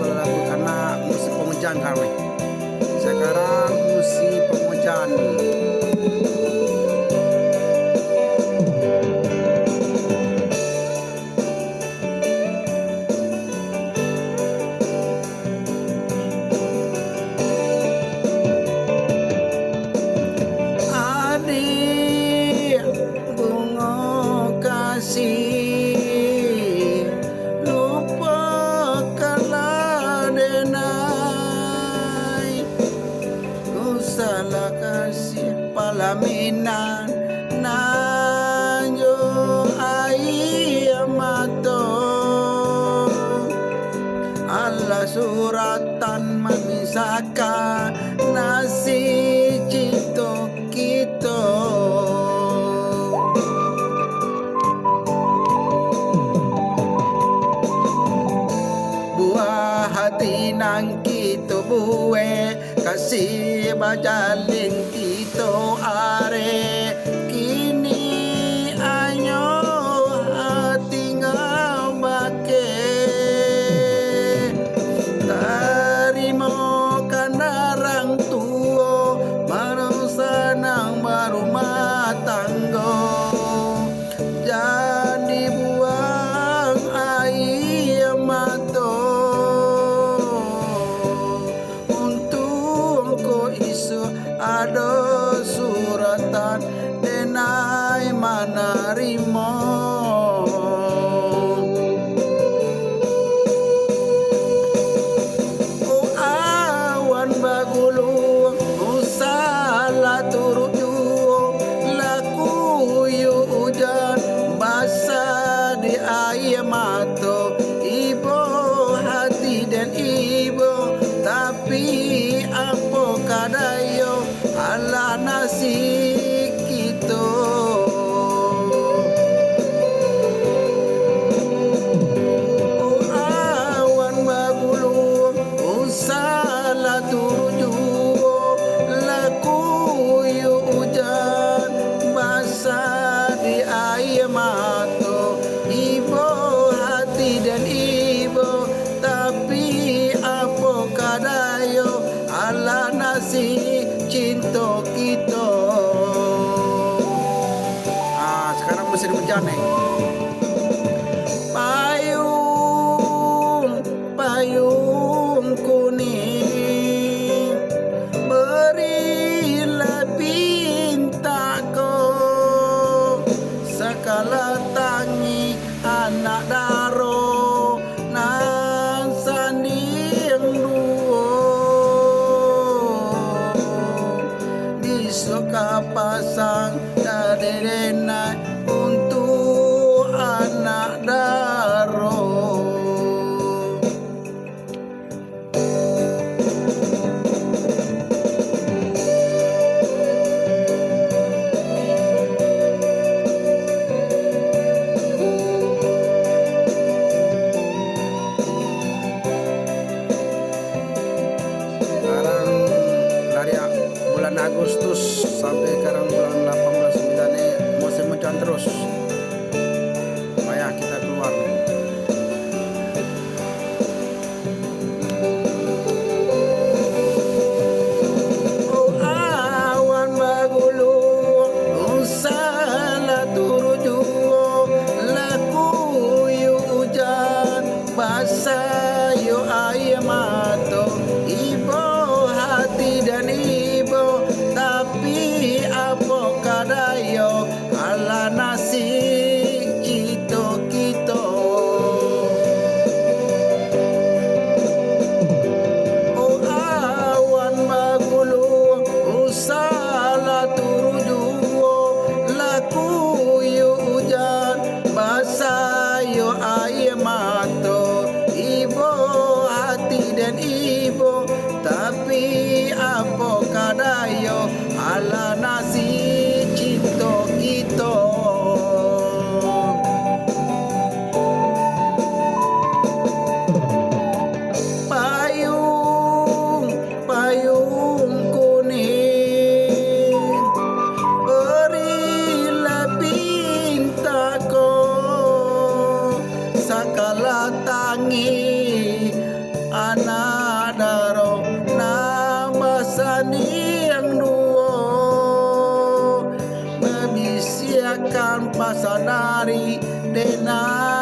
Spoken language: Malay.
lagu karena musim penghujan kami. Sekarang musim penghujan. Adik bunga kasih, lupakanlah denai. Ku salah kasih palaminan nanyo ai amato. Allah suratan memisahkan nasi cito kita. Buah hati nang kita buwe, kasih bajalin kita are. Kini anyo hati ngabake, tarimo kanarang tuo marusa nang marumah tanggo. Jadi buang air mata untuk ko isu ada suratan denai manarimo. Oh awan bagulu usala turut juo, laku yu hujan basah di air mata. Ibu hati dan ibu, tapi apa kadayo ala nasib kita. Oh awan bagulu usala tuju, laku yu hujan basah di air mata. Ibu hati dan ibu, tapi apa kadayo ala nasib cinta kita. Sekarang musim hujan nih. Payung, payung kuning, berilah pintaku sekala tangi anak daro nan sanding duo. Disuka pasang daderena untuk anak daro. Sekarang dari bulan Agustus sampai sekarang bulan 18 kita nih musim hujan terus. Payah kita keluar. Oh awan bagulu usala turuju, laku yu hujan basah yu air mata. Ibu hati dan ibu, tapi apa kadayo ala nasib cito kita. Oh awan bagulu usala turuju, laku yu hujan basah yu air mata. Ibu hati dan ibu, tapi apa kadayo ala nasib cinta kita. Payung, payung kuning, berilah pintaku sakala yang duo mebisiakan pasanari dena